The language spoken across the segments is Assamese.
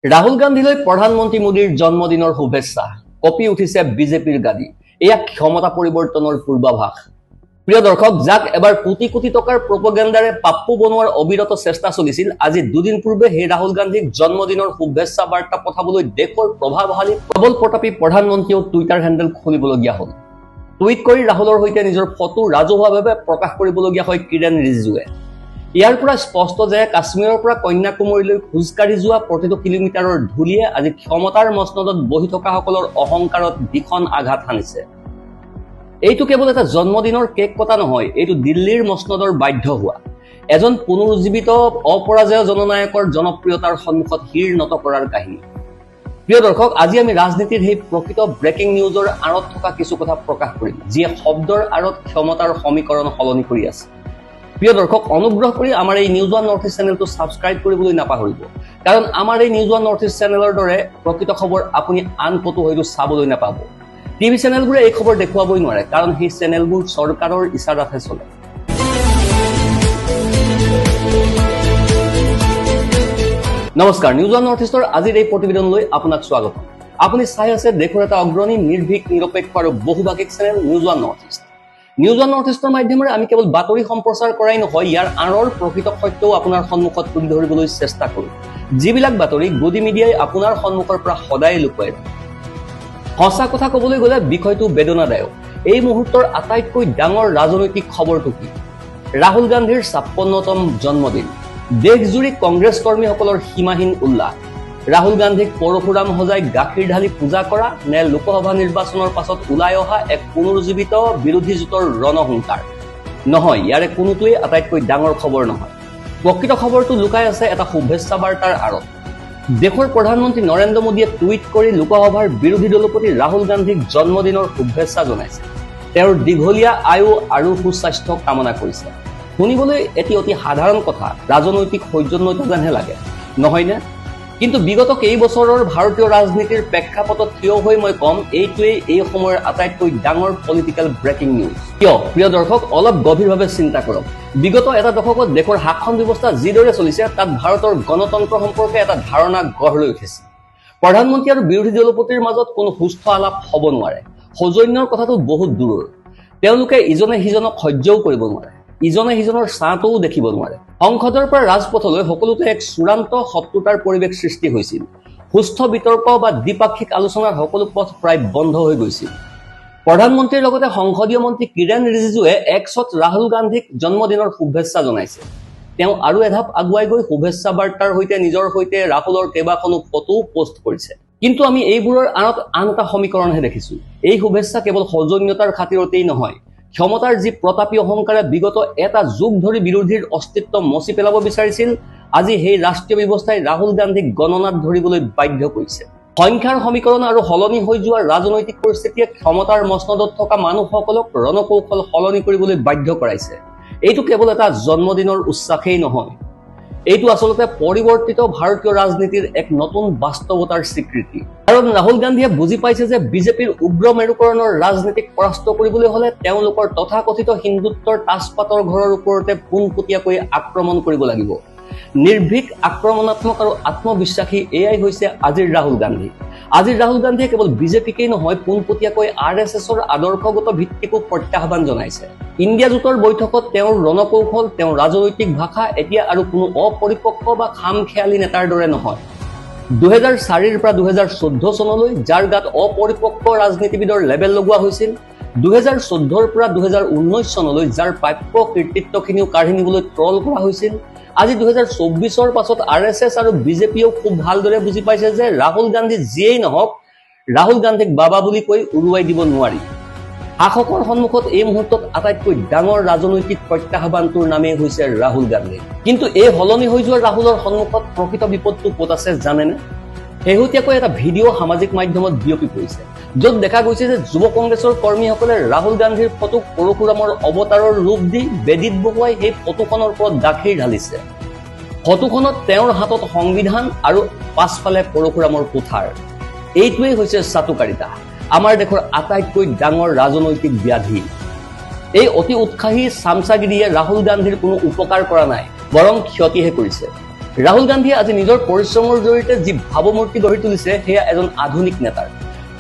ৰাহুল গান্ধীলৈ প্ৰধানমন্ত্ৰী মোদীৰ জন্মদিনৰ শুভেচ্ছা কপি উঠিছে বিজেপিৰ গাদী। এয়া ক্ষমতা পৰিৱৰ্তনৰ পূৰ্বাভাস। প্ৰিয় দৰ্শক, যাক এবাৰ কোটি কোটি টকাৰ প্ৰপগেণ্ডাৰে পাপ্পু বনোৱাৰ অবিৰত চেষ্টা চলিছিল, আজি দুদিন পূৰ্বে সেই ৰাহুল গান্ধীক জন্মদিনৰ শুভেচ্ছা বাৰ্তা পঠাবলৈ দেশৰ প্ৰভাৱশালী প্ৰবল প্ৰতাপী প্ৰধানমন্ত্ৰীয়েও টুইটাৰ হেণ্ডেল খুলিবলগীয়া হ'ল। টুইট কৰি ৰাহুলৰ সৈতে নিজৰ ফটো ৰাজহুৱাভাৱে প্ৰকাশ কৰিবলগীয়া হয় কিৰেণ ৰিজিজুৱে। ইয়াৰ পৰা স্পষ্ট যে কাশ্মীৰৰ পৰা কন্যাকুমাৰীলৈ খোজকাঢ়ি যোৱা প্ৰতিটো কিলোমিটাৰৰ ধূলিয়ে আজি ক্ষমতাৰ মসনদত বহি থকাসকলৰ অহংকাৰত ভীষণ আঘাত হানিছে। এইটো কেৱল এটা জন্মদিনৰ কেক কটা নহয়, এইটো দিল্লীৰ মসনদৰ বাধ্য হোৱা, এজন পুনৰুজ্জীৱিত অপৰাজয় জননায়কৰ জনপ্ৰিয়তাৰ সন্মুখত শিৰ নত কৰাৰ কাহিনী। প্ৰিয় দৰ্শক, আজি আমি ৰাজনীতিৰ সেই প্ৰকৃত ব্ৰেকিং নিউজৰ আঁৰত থকা কিছু কথা প্ৰকাশ কৰিম, যিয়ে শব্দৰ আঁৰত ক্ষমতাৰ সমীকৰণ সলনি কৰি আছে। প্ৰিয় দৰ্শক, অনুগ্ৰহ কৰি আমাৰ এই নিউজ ওৱান নৰ্থ ইষ্ট চেনেলটো ছাবস্ক্ৰাইব কৰিবলৈ নাপাহৰিব, কাৰণ আমাৰ এই নিউজ ওৱান নৰ্থ ইষ্ট চেনেলৰ দৰে প্ৰকৃত খবৰ আপুনি আন ক'তো হয়তো চাবলৈ নাপাব। টিভি চেনেলবোৰে এই খবৰ দেখুৱাবই নোৱাৰে, কাৰণ সেই চেনেলবোৰ চৰকাৰৰ ইচাৰাতহে চলে। নমস্কাৰ, নিউজ ওৱান নৰ্থ ইষ্টৰ আজিৰ এই প্ৰতিবেদনলৈ আপোনাক স্বাগতম। আপুনি চাই আছে দেশৰ এটা অগ্ৰণী, নিৰ্ভীক, নিৰপেক্ষ আৰু বহুভাষিক channel news one north east. News one north ইষ্টৰ মাধ্যমেৰে আমি কেৱল বাতৰি সম্প্ৰচাৰ কৰাই নহয়, ইয়াৰ আঁৰৰ প্ৰকৃত সত্যও আপোনাৰ সন্মুখত তুলি ধৰিবলৈ চেষ্টা কৰোঁ, যিবিলাক বাতৰি গদি মিডিয়াই আপোনাৰ সন্মুখৰ পৰা সদায় লুকুৱাই ৰাখে। সঁচা কথা ক'বলৈ গ'লে বিষয়টো বেদনাদায়ক। এই মুহূৰ্তৰ আটাইতকৈ ডাঙৰ ৰাজনৈতিক খবৰটো কি? ৰাহুল গান্ধীৰ ৫৬তম জন্মদিন। দেশজুৰি কংগ্ৰেছ কৰ্মীসকলৰ সীমাহীন উল্লাস। ৰাহুল গান্ধীক পৰশুৰাম সজাই গাখীৰ ঢালি পূজা কৰা নে লোকসভা নিৰ্বাচনৰ পাছত ওলাই অহা এক পুনৰুজ্জীৱিত বিৰোধী জোঁটৰ ৰণসংকাৰ? নহয়, ইয়াৰে কোনোটোৱেই আটাইতকৈ ডাঙৰ খবৰ নহয়। প্ৰকৃত খবৰটো লুকাই আছে এটা শুভেচ্ছা বাৰ্তাৰ আঁৰত। দেশৰ প্ৰধানমন্ত্ৰী নৰেন্দ্ৰ মোদীয়ে টুইট কৰি লোকসভাৰ বিৰোধী দলপতি ৰাহুল গান্ধীক জন্মদিনৰ শুভেচ্ছা জনাইছে। তেওঁৰ দীঘলীয়া আয়ু আৰু সুস্বাস্থ্য কামনা কৰিছে। শুনিবলৈ এটি অতি সাধাৰণ কথা, ৰাজনৈতিক সৌজন্যতা যেনহে লাগে, নহয়নে? কিন্তু বিগত কেইবছৰৰ ভাৰতীয় ৰাজনীতিৰ প্ৰেক্ষাপটত থিয় হৈ মই কম, এইটোৱেই এই সময়ৰ আটাইতকৈ ডাঙৰ পলিটিকেল ব্ৰেকিং নিউজ। কিয়? প্ৰিয় দৰ্শক, অলপ গভীৰভাৱে চিন্তা কৰক। বিগত এটা দশকত দেশৰ শাসন ব্যৱস্থা যিদৰে চলিছে, তাত ভাৰতৰ গণতন্ত্ৰ সম্পৰ্কে এটা ধাৰণা গঢ় লৈ উঠিছে। প্ৰধানমন্ত্ৰী আৰু বিৰোধী দলপতিৰ মাজত কোনো সুস্থ আলাপ হ'ব নোৱাৰে। সৌজন্যৰ কথাটো বহুত দূৰৰ। তেওঁলোকে ইজনে সিজনক সহ্যও কৰিব নোৱাৰে, ইজনে সিজনৰ ছাঁটোও দেখিব নোৱাৰে। সংসদৰ পৰা ৰাজপথলৈ সকলোতে এক চূড়ান্ত শত্ৰুতাৰ পৰিৱেশ সৃষ্টি হৈছিল। সুস্থ বিতৰ্ক বা দ্বিপাক্ষিক আলোচনাৰ সকলো পথ প্ৰায় বন্ধ হৈ গৈছিল। প্ৰধানমন্ত্ৰীৰ লগতে সংসদীয় মন্ত্ৰী কিৰেণ ৰিজিজুৱে এক্সত ৰাহুল গান্ধীক জন্মদিনৰ শুভেচ্ছা জনাইছে। তেওঁ আৰু এধাপ আগুৱাই গৈ শুভেচ্ছা বাৰ্তাৰ সৈতে নিজৰ সৈতে ৰাহুলৰ কেইবাখনো ফটোও পোষ্ট কৰিছে। কিন্তু আমি এইবোৰৰ আঁৰত আন এটা সমীকৰণহে দেখিছো। এই শুভেচ্ছা কেৱল সৌজন্যতাৰ খাতিৰতেই নহয়। ক্ষমতাৰ যি প্ৰতাপী অহংকাৰে বিগত এটা যুগ ধৰি বিৰোধীৰ অস্তিত্ব মচি পেলাব বিচাৰিছিল, আজি সেই ৰাষ্ট্ৰীয় ব্যৱস্থাই ৰাহুল গান্ধীক গণনাত ধৰিবলৈ বাধ্য কৰিছে। সংখ্যাৰ সমীকৰণ আৰু সলনি হৈ যোৱা ৰাজনৈতিক পৰিস্থিতিয়ে ক্ষমতাৰ মসনদত থকা মানুহসকলক ৰণকৌশল সলনি কৰিবলৈ বাধ্য কৰাইছে। এইটো কেৱল এটা জন্মদিনৰ উচ্চাসেই নহয়, এইটো আচলতে পৰিৱৰ্তিত ভাৰতীয় ৰাজনীতিৰ এক নতুন বাস্তৱতাৰ স্বীকৃতি। কাৰণ ৰাহুল গান্ধীয়ে বুজি পাইছে যে বিজেপিৰ উগ্ৰ মেৰুকৰণৰ ৰাজনীতিক পৰাস্ত কৰিবলৈ হলে তেওঁলোকৰ তথাকথিত হিন্দুত্বৰ তাজপাতৰ ঘৰৰ ওপৰতে পোনপটীয়াকৈ আক্ৰমণ কৰিব লাগিব। নিৰ্ভীক, আক্ৰমণাত্মক আৰু আত্মবিশ্বাসী এয়াই হৈছে আজিৰ ৰাহুল গান্ধী। আজিৰ ৰাহুল গান্ধীয়ে কেৱল বিজেপিকেই নহয়, পোনপটীয়াকৈ RSSৰ আদৰ্শগত ভিত্তিকো প্ৰত্যাহ্বান জনাইছে। ইণ্ডিয়া জোঁটৰ বৈঠকত তেওঁৰ ৰণকৌশল, তেওঁৰ ৰাজনৈতিক ভাষা এতিয়া আৰু কোনো অপৰিপক্ক বা খামখেয়ালী নেতাৰ দৰে নহয়। 2004ৰ পৰা 2014 চনলৈ যাৰ গাত অপৰিপক্ক ৰাজনীতিবিদৰ লেবেল লগোৱা হৈছিল, 2014ৰ পৰা 2019 চনলৈ যাৰ প্ৰাপ্য কৃতিত্বখিনিও কাঢ়ি নিবলৈ ট্ৰল কৰা হৈছিল, আজি 2024ৰ পাছত RSS আৰু বিজেপিয়েও খুব ভালদৰে বুজি পাইছে যে ৰাহুল গান্ধী যিয়েই নহওক, ৰাহুল গান্ধীক বাবা বুলি কৈ উৰুৱাই দিব নোৱাৰি। শাসকৰ সন্মুখত এই মুহূৰ্তত আটাইতকৈ ডাঙৰ ৰাজনৈতিক প্ৰত্যাহ্বানটোৰ নামেই হৈছে ৰাহুল গান্ধী। কিন্তু এই সলনি হৈ যোৱা ৰাহুলৰ সন্মুখত প্ৰকৃত বিপদটো ক'ত আছে জানেনে? শেহতীয়াকৈ এটা ভিডিঅ' সামাজিক মাধ্যমত বিয়পি পৰিছে, য'ত দেখা গৈছে যে যুৱ কংগ্ৰেছৰ কৰ্মীসকলে ৰাহুল গান্ধীৰ ফটোক পৰশুৰামৰ অৱতাৰৰ ৰূপ দি বেদীত বহুৱাই সেই ফটোখনৰ ওপৰত গাখীৰ ঢালিছে। ফটোখনত তেওঁৰ হাতত সংবিধান আৰু পাছফালে পৰশুৰামৰ কোঠাৰ। এইটোৱেই হৈছে চাটুকাৰিতা, আমাৰ দেশৰ আটাইতকৈ ডাঙৰ ৰাজনৈতিক ব্যাধি। এই অতি উৎসাহী চামচাগিৰিয়ে ৰাহুল গান্ধীৰ কোনো উপকাৰ কৰা নাই, বৰং ক্ষতিহে কৰিছে। ৰাহুল গান্ধীয়ে আজি নিজৰ পৰিশ্ৰমৰ জৰিয়তে যি ভাৱমূৰ্তি গঢ়ি তুলিছে সেয়া এজন আধুনিক নেতাৰ।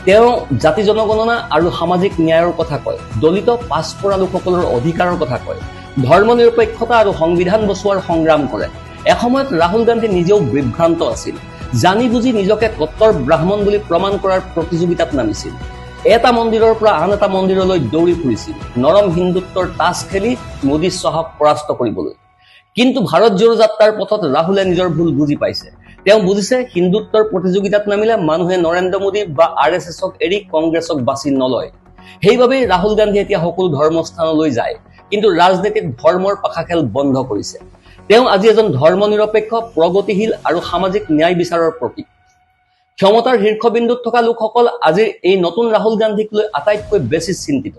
তেওঁ জাতি জনগণনা আৰু সামাজিক ন্যায়ৰ কথা কয়, দলিত পাছপৰা লোকসকলৰ অধিকাৰৰ কথা কয়, ধৰ্ম নিৰপেক্ষতা আৰু সংবিধান বচোৱাৰ সংগ্ৰাম কৰে। এসময়ত ৰাহুল গান্ধী নিজেও বিভ্ৰান্ত আছিল, জানি বুজি নিজকে কট্টৰ ব্ৰাহ্মণ বুলি প্ৰমাণ কৰাৰ প্ৰতিযোগিতাত নামিছিল। এটা মন্দিৰৰ পৰা আন এটা মন্দিৰলৈ দৌৰি ফুৰিছিল, নৰম হিন্দুত্বৰ তাছ খেলি মোদী শ্বাহক পৰাস্ত কৰিবলৈ। কিন্তু ভাৰত জোড়ো যাত্ৰাৰ পথত ৰাহুলে নিজৰ ভুল বুজি পাইছে। তেওঁ বুজিছে হিন্দুত্বৰ প্ৰতিযোগিতাত নামিলে মানুহে নৰেন্দ্ৰ মোদী বা RSSক এৰি কংগ্ৰেছক বাছি নলয়। সেইবাবেই ৰাহুল গান্ধী এতিয়া সকলো ধৰ্মস্থানলৈ যায়, কিন্তু ৰাজনীতিত ধৰ্মৰ পাখা খেল বন্ধ কৰিছে। তেওঁ আজি এজন ধৰ্ম নিৰপেক্ষ, প্ৰগতিশীল আৰু সামাজিক ন্যায় বিচাৰৰ প্ৰতীক। ক্ষমতাৰ শীৰ্ষবিন্দুত থকা লোকসকল আজিৰ এই নতুন ৰাহুল গান্ধীক লৈ আটাইতকৈ বেছি চিন্তিত।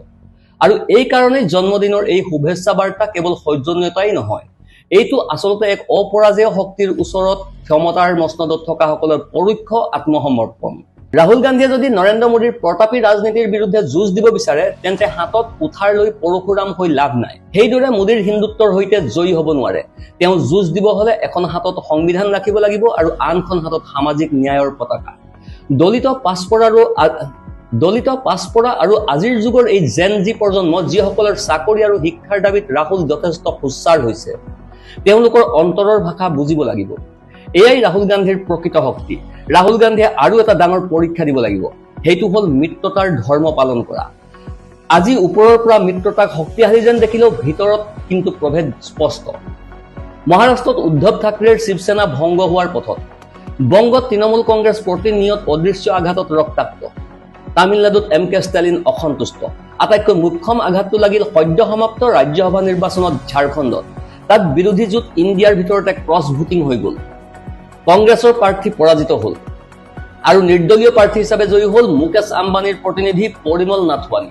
আৰু এই কাৰণেই জন্মদিনৰ এই শুভেচ্ছা বাৰ্তা কেৱল সৌজন্যতাই নহয়, এইটো আচলতে এক অপৰাজেয় শক্তিৰ ওচৰত ক্ষমতাৰ মসনদত থকা সকলৰ পৰোক্ষ আত্মসমৰ্পণ। ৰাহুল গান্ধীয়ে যদি নৰেন্দ্ৰ মোদীৰ প্ৰতাপী ৰাজনীতিৰ বিৰুদ্ধে যুঁজ দিব বিচাৰে, তেন্তে হাতত কুঠাৰ লৈ পৰশুৰাম হৈ লাভ নাই। সেইদৰে মোদীৰ হিন্দুত্বৰ সৈতে জয়ী হ'ব নোৱাৰে। তেওঁ যুঁজ দিব হলে এখন হাতত সংবিধান ৰাখিব লাগিব আৰু আনখন হাতত সামাজিক ন্যায়ৰ পতাকা। দলিত পাছপৰা আৰু আজিৰ যুগৰ এই জেন জি প্ৰজন্ম, যিসকলৰ চাকৰি আৰু শিক্ষাৰ দাবীত ৰাহুল যথেষ্ট সোচ্চাৰ হৈছে, তেওঁলোকৰ অন্তৰৰ ভাষা বুজিব লাগিব। এয়াই ৰাহুল গান্ধীৰ প্ৰকৃত শক্তি। ৰাহুল গান্ধীয়ে আৰু এটা ডাঙৰ পৰীক্ষা দিব লাগিব, সেইটো হ'ল মিত্ৰতাৰ ধৰ্ম পালন কৰা। আজি ওপৰৰ পৰা মিত্ৰতাক শক্তিশালী যেন দেখিলেও ভিতৰত কিন্তু প্ৰভেদ স্পষ্ট। মহাৰাষ্ট্ৰত উদ্ধৱ ঠাকৰেৰ শিৱসেনা ভংগ হোৱাৰ পথত, বংগত তৃণমূল কংগ্ৰেছ প্ৰতিনিয়ত অদৃশ্য আঘাতত ৰক্তাক্ত, তামিলনাডুত MK ষ্টালিন অসন্তুষ্ট। আটাইতকৈ মুখ্যম আঘাতটো লাগিল সদ্য সমাপ্ত ৰাজ্যসভা নিৰ্বাচনত ঝাৰখণ্ডত। তাত বিৰোধী জোঁট ইণ্ডিয়াৰ ভিতৰতে ক্ৰছ ভোটিং হৈ গ'ল। কংগ্ৰেছৰ প্ৰাৰ্থী পৰাজিত হ'ল আৰু নিৰ্দলীয় প্ৰাৰ্থী হিচাপে জয়ী হ'ল মুকেশ আম্বানীৰ প্ৰতিনিধি পৰিমল নাথৱানী।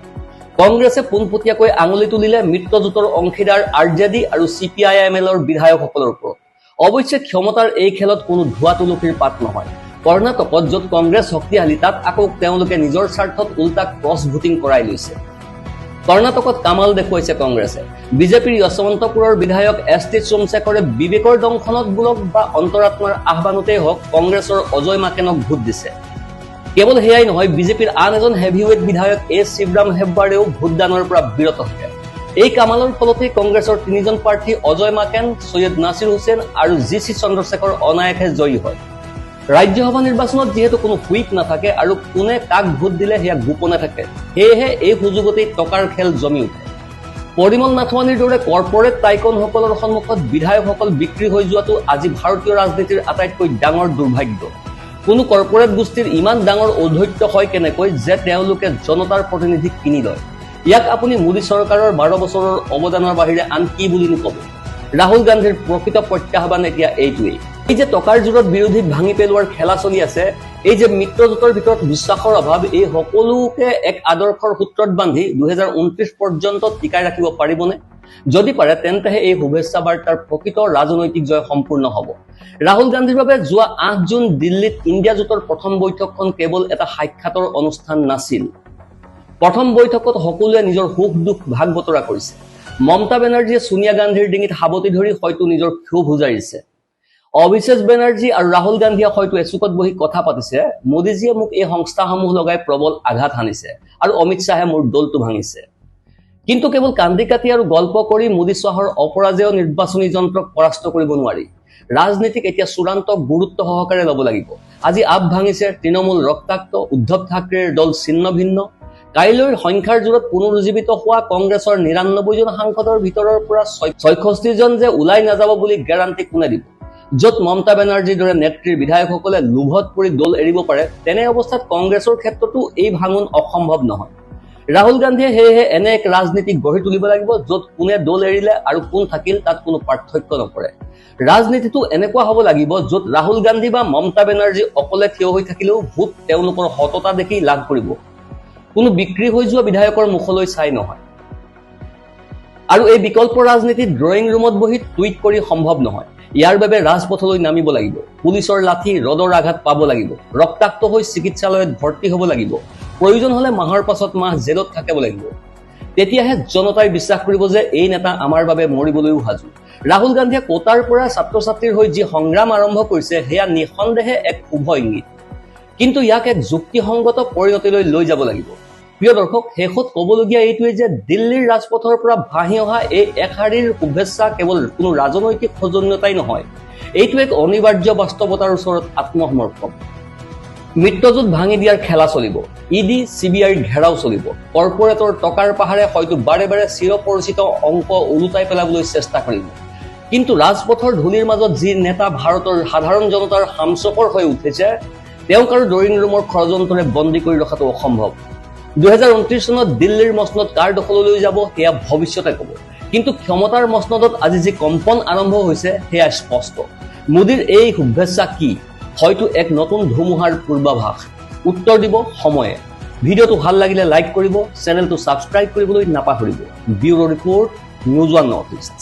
কংগ্ৰেছে পোনপটীয়াকৈ আঙুলি তুলিলে মিত্ৰজোঁটৰ অংশীদাৰ RJD আৰু CPIMLৰ বিধায়কসকলৰ ওপৰত। অৱশ্যে ক্ষমতাৰ এই খেলত কোনো ধোঁৱা তুলসীৰ পাত নহয়। কৰ্ণাটকত য'ত কংগ্ৰেছ শক্তিশালী, তাত আকৌ তেওঁলোকে নিজৰ স্বাৰ্থত উল্টা ক্ৰছ ভোটিং কৰাই লৈছে। কৰ্ণাটকত কামাল দেখুৱাইছে কংগ্ৰেছে। বিজেপিৰ যশৱন্তপুৰৰ বিধায়ক ST সোমশেখৰে বিবেকৰ দংশনত বোলক বা অন্তৰাত্মাৰ আহ্বানতেই হওক কংগ্ৰেছৰ অজয় মাকেনক ভোট দিছে। কেৱল সেয়াই নহয়, বিজেপিৰ আন এজন হেভিৱেট বিধায়ক A শিৱৰাম হেব্বাৰেও ভোটদানৰ পৰা বিৰত থাকে। এই কামালৰ ফলতেই কংগ্ৰেছৰ তিনিজন প্ৰাৰ্থী অজয় মাকেন, সৈয়দ নাছিৰ হুছেইন আৰু GC চন্দ্ৰশেখৰ অনায়াসে জয়ী হয়। ৰাজ্যসভা নিৰ্বাচনত যিহেতু কোনো হুইপ নাথাকে আৰু কোনে কাক ভোট দিলে সেয়া গোপনে থাকে, সেয়েহে এই সুযোগতেই টকাৰ খেল জমি উঠে। পৰিমল নাথৱানীৰ দৰে কৰ্পৰেট টাইকনসকলৰ সন্মুখত বিধায়কসকল বিক্ৰী হৈ যোৱাটো আজি ভাৰতীয় ৰাজনীতিৰ আটাইতকৈ ডাঙৰ দুৰ্ভাগ্য। কোনো কৰ্পৰেট গোষ্ঠীৰ ইমান ডাঙৰ ঔদ্ধত্য হয় কেনেকৈ যে তেওঁলোকে জনতাৰ প্ৰতিনিধিক কিনি লয়। ইয়াক আপুনি মোদী চৰকাৰৰ 12 বছৰৰ অৱদানৰ বাহিৰে আন কি বুলি নকব। ৰাহুল গান্ধীৰ প্ৰকৃত প্ৰত্যাহ্বান এতিয়া এইটোৱেই। এই যে টকাৰ জোৰত বিৰোধীক ভাঙি পেলোৱাৰ খেলা চলি আছে, এই যে মিত্ৰজোঁটৰ ভিতৰত বিশ্বাসৰ অভাৱ, এই সকলোকে এক আদৰ্শৰ সূত্ৰত বান্ধি 2029 পৰ্যন্ত টিকাই ৰাখিব পাৰিবনে? যদি পাৰে, তেন্তেহে এই শুভেচ্ছা বাৰ্তাৰ প্ৰকৃত ৰাজনৈতিক জয় সম্পূৰ্ণ হ'ব। ৰাহুল গান্ধীৰ বাবে যোৱা 8 জুন দিল্লীত ইণ্ডিয়া জোঁটৰ প্ৰথম বৈঠকখন কেৱল এটা সাক্ষাতৰ অনুষ্ঠান নাছিল। প্ৰথম বৈঠকত সকলোৱে নিজৰ সুখ দুখ ভাগ বতৰা কৰিছে। মমতা বেনাৰ্জীয়ে সোনিয়া গান্ধীৰ ডিঙিত সাৱটি ধৰি হয়তো নিজৰ ক্ষোভ উজাৰিছে। অভিষেক বেনাৰ্জী আৰু ৰাহুল গান্ধীয়ে হয়তো এচুকত বহি কথা পাতিছে, মোদীজীয়ে মোক এই সংস্থাসমূহ লগাই প্ৰবল আঘাত হানিছে আৰু অমিত শ্বাহে মোৰ দলটো ভাঙিছে। কিন্তু কেৱল কান্দি কাটি আৰু গল্প কৰি মোদী শ্বাহৰ অপৰাজেয় নিৰ্বাচনী যন্ত্ৰক পৰাস্ত কৰিব নোৱাৰি। ৰাজনীতিক এতিয়া চূড়ান্ত গুৰুত্ব সহকাৰে ল'ব লাগিব। আজি আপ ভাঙিছে, তৃণমূল ৰক্তাক্ত, উদ্ধৱ ঠাকৰেৰ দল ছিন্ন ভিন্ন। কাইলৈৰ সংখ্যাৰ জোৰত পুনৰুজ্জীৱিত হোৱা কংগ্ৰেছৰ 99 জন সাংসদৰ ভিতৰৰ পৰা 66 জন যে ওলাই নাযাব বুলি গ্যাৰাণ্টি কোনে দিব? য'ত মমতা বেনাৰ্জীৰ দৰে নেত্ৰীৰ বিধায়কসকলে লোভত পৰি দল এৰিব পাৰে, তেনে অৱস্থাত কংগ্ৰেছৰ ক্ষেত্ৰতো এই ভাঙোন অসম্ভৱ নহয়। ৰাহুল গান্ধীয়ে সেয়েহে এনে এক ৰাজনীতি গঢ়ি তুলিব লাগিব, য'ত কোনে দল এৰিলে আৰু কোন থাকিল তাত কোনো পাৰ্থক্য নপৰে। ৰাজনীতিটো এনেকুৱা হ'ব লাগিব, য'ত ৰাহুল গান্ধী বা মমতা বেনাৰ্জী অকলে থিয় হৈ থাকিলেও ভোট তেওঁলোকৰ সততা দেখি লাভ কৰিব, কোনো বিক্ৰী হৈ যোৱা বিধায়কৰ মুখলৈ চাই নহয়। আৰু এই বিকল্প ৰাজনীতিত ড্ৰয়িং ৰুমত বহি টুইট কৰি সম্ভৱ নহয়। ইয়াৰ বাবে ৰাজপথলৈ নামিব লাগিব, পুলিচৰ লাঠি ৰদৰ আঘাত পাব লাগিব, ৰক্তাক্ত হৈ চিকিৎসালয়ত ভৰ্তি হ'ব লাগিব, প্ৰয়োজন হলে মাহৰ পাছত মাহ জেলত থাকিব লাগিব। তেতিয়াহে জনতাই বিশ্বাস কৰিব যে এই নেতা আমাৰ বাবে মৰিবলৈও সাজু। ৰাহুল গান্ধীয়ে কোটাৰ পৰা ছাত্ৰ ছাত্ৰীৰ হৈ যি সংগ্ৰাম আৰম্ভ কৰিছে সেয়া নিঃসন্দেহে এক শুভ ইংগিত, কিন্তু ইয়াক এক যুক্তিসংগত পৰিণতিলৈ লৈ যাব লাগিব। প্ৰিয় দৰ্শক, শেষত ক'বলগীয়া এইটোৱে যে দিল্লীৰ ৰাজপথৰ পৰা ভাহি অহা এই এশাৰীৰ শুভেচ্ছা কেৱল কোনো ৰাজনৈতিক সৌজন্যতাই নহয়, এইটো এক অনিবাৰ্য বাস্তৱতাৰ ওচৰত আত্মসমৰ্পণ। মিত্ৰজোঁট ভাঙি দিয়াৰ খেলা চলিব, ইডি চিবিআইৰ ঘেৰাও চলিব, কৰ্পৰেটৰ টকাৰ পাহাৰে হয়তো বাৰে বাৰে চিৰপৰিচিত অংক ওলোটাই পেলাবলৈ চেষ্টা কৰিব, কিন্তু ৰাজপথৰ ধূলিৰ মাজত যি নেতা ভাৰতৰ সাধাৰণ জনতাৰ হামচকৰ হৈ উঠিছে, তেওঁক আৰু ড্ৰয়িং ৰুমৰ ষড়যন্ত্ৰৰে বন্দী কৰি ৰখাটো অসম্ভৱ। 2029 চনত দিল্লীৰ মসনদ কাৰ দখললৈ যাব সেয়া ভৱিষ্যতে ক'ব, কিন্তু ক্ষমতাৰ মসনদত আজি যি কম্পন আৰম্ভ হৈছে সেয়া স্পষ্ট। মোদীৰ এই শুভেচ্ছা কি? হয়তো এক নতুন ধুমুহাৰ পূৰ্বাভাস। উত্তৰ দিব সময়ে। ভিডিঅ'টো ভাল লাগিলে লাইক কৰিব, চেনেলটো ছাবস্ক্ৰাইব কৰিবলৈ নাপাহৰিব। Bureau' report, news one north east.